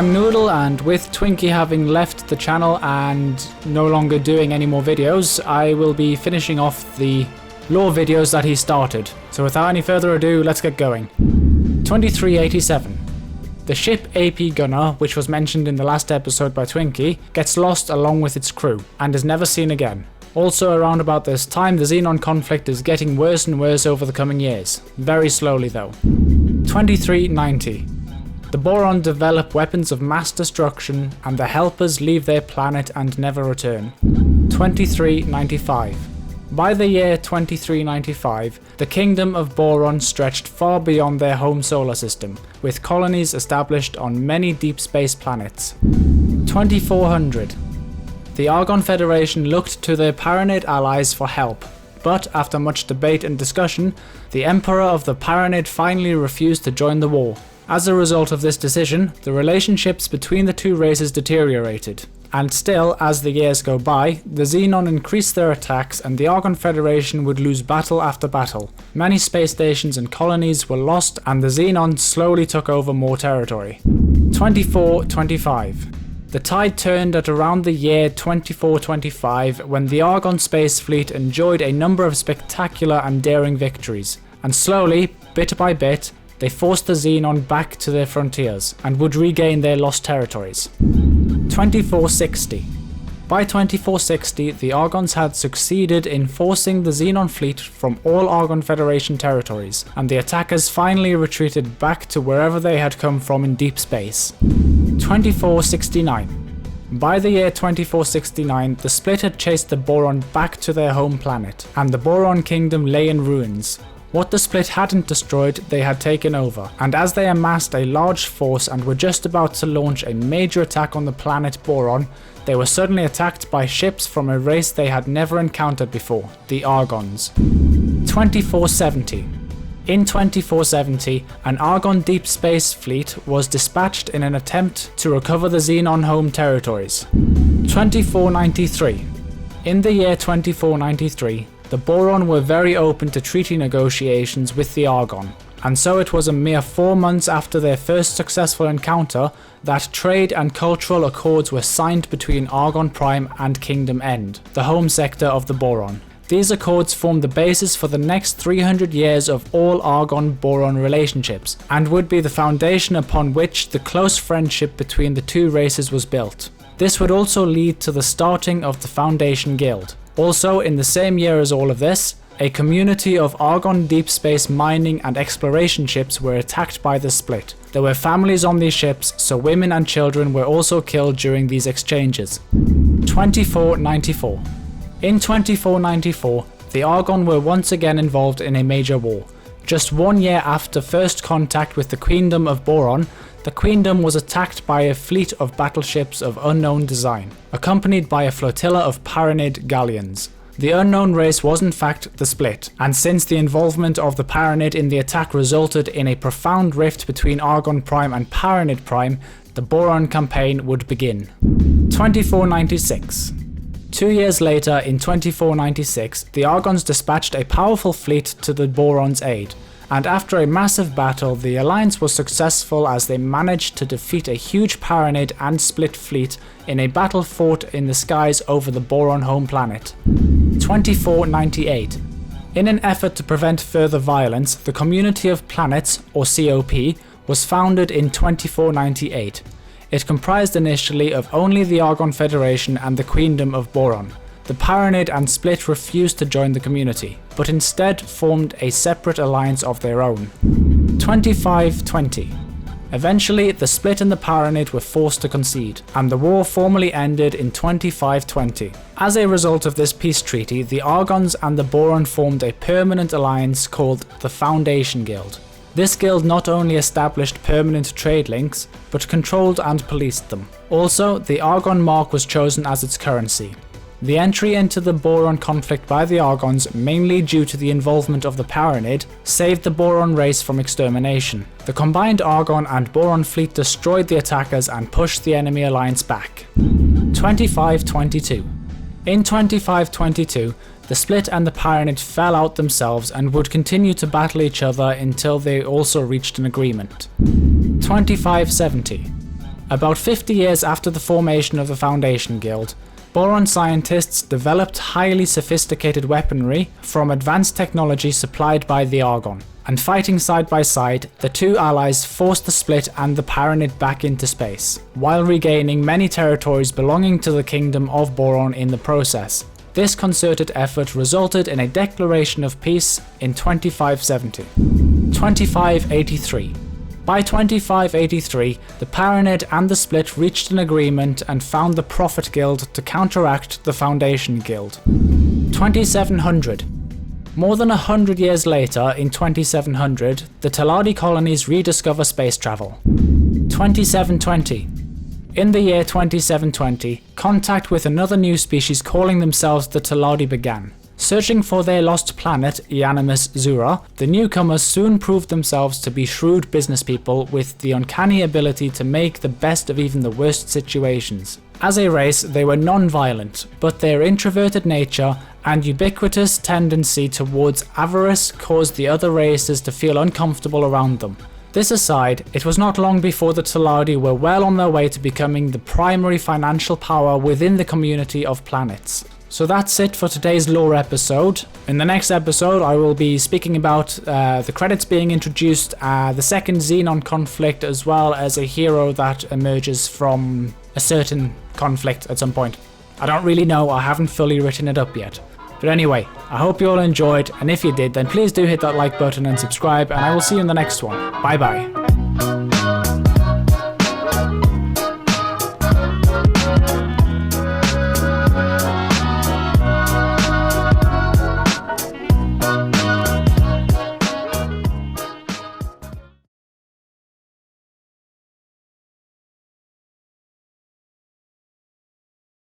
I'm Noodle, and with Twinkie having left the channel and no longer doing any more videos, I will be finishing off the lore videos that he started. So without any further ado, let's get going. 2387. The ship AP Gunner, which was mentioned in the last episode by Twinkie, gets lost along with its crew and is never seen again. Also around about this time, the Xenon conflict is getting worse and worse over the coming years. Very slowly though. 2390. The Boron develop weapons of mass destruction, and the Helpers leave their planet and never return. 2395. By the year 2395, the Kingdom of Boron stretched far beyond their home solar system, with colonies established on many deep space planets. 2400. The Argon Federation looked to their Paranid allies for help, but after much debate and discussion, the Emperor of the Paranid finally refused to join the war. As a result of this decision, the relationships between the two races deteriorated. And still, as the years go by, the Xenon increased their attacks and the Argon Federation would lose battle after battle. Many space stations and colonies were lost and the Xenon slowly took over more territory. 2425. The tide turned at around the year 2425 when the Argon space fleet enjoyed a number of spectacular and daring victories, and slowly, bit by bit, they forced the Xenon back to their frontiers and would regain their lost territories. 2460. By 2460, the Argons had succeeded in forcing the Xenon fleet from all Argon Federation territories, and the attackers finally retreated back to wherever they had come from in deep space. 2469. By the year 2469, the Split had chased the Boron back to their home planet, and the Boron Kingdom lay in ruins. What the Split hadn't destroyed, they had taken over, and as they amassed a large force and were just about to launch a major attack on the planet Boron, they were suddenly attacked by ships from a race they had never encountered before, the Argons. 2470. In 2470, an Argon deep space fleet was dispatched in an attempt to recover the Xenon home territories. 2493. In the year 2493, the Boron were very open to treaty negotiations with the Argon, and so it was a mere 4 months after their first successful encounter that trade and cultural accords were signed between Argon Prime and Kingdom End, the home sector of the Boron. These accords formed the basis for the next 300 years of all Argon-Boron relationships, and would be the foundation upon which the close friendship between the two races was built. This would also lead to the starting of the Foundation Guild. Also, in the same year as all of this, a community of Argon deep space mining and exploration ships were attacked by the Split. There were families on these ships, so women and children were also killed during these exchanges. 2494. In 2494, the Argon were once again involved in a major war. Just 1 year after first contact with the Queendom of Boron, the Queendom was attacked by a fleet of battleships of unknown design, accompanied by a flotilla of Paranid galleons. The unknown race was in fact the Split, and since the involvement of the Paranid in the attack resulted in a profound rift between Argon Prime and Paranid Prime, the Boron Campaign would begin. 2496. 2 years later, in 2496, the Argons dispatched a powerful fleet to the Boron's aid, and after a massive battle, the alliance was successful as they managed to defeat a huge Paranid and Split fleet in a battle fought in the skies over the Boron home planet. 2498. In an effort to prevent further violence, the Community of Planets, or COP, was founded in 2498. It comprised initially of only the Argon Federation and the Queendom of Boron. The Paranid and Split refused to join the community, but instead formed a separate alliance of their own. 2520. Eventually, the Split and the Paranid were forced to concede, and the war formally ended in 2520. As a result of this peace treaty, the Argons and the Boron formed a permanent alliance called the Foundation Guild. This guild not only established permanent trade links, but controlled and policed them. Also, the Argon mark was chosen as its currency. The entry into the Boron conflict by the Argons, mainly due to the involvement of the Paranid, saved the Boron race from extermination. The combined Argon and Boron fleet destroyed the attackers and pushed the enemy alliance back. 2522. In 2522, the Split and the Paranid fell out themselves and would continue to battle each other until they also reached an agreement. 2570. About 50 years after the formation of the Foundation Guild, Boron scientists developed highly sophisticated weaponry from advanced technology supplied by the Argon, and fighting side by side, the two allies forced the split and the Paranid back into space, while regaining many territories belonging to the Kingdom of Boron in the process. This concerted effort resulted in a declaration of peace in 2570. 2583. By 2583, the Paranid and the Split reached an agreement and found the Prophet Guild to counteract the Foundation Guild. 2700. More than 100 years later, in 2700, the Teladi colonies rediscover space travel. 2720. In the year 2720, contact with another new species calling themselves the Teladi began. Searching for their lost planet, Ianimus Zura, the newcomers soon proved themselves to be shrewd business people with the uncanny ability to make the best of even the worst situations. As a race, they were non-violent, but their introverted nature and ubiquitous tendency towards avarice caused the other races to feel uncomfortable around them. This aside, it was not long before the Teladi were well on their way to becoming the primary financial power within the community of planets. So that's it for today's lore episode. In the next episode I will be speaking about the credits being introduced, the second Xenon conflict, as well as a hero that emerges from a certain conflict at some point. I don't really know, I haven't fully written it up yet. But anyway, I hope you all enjoyed, and if you did, then please do hit that like button and subscribe, and I will see you in the next one. Bye bye.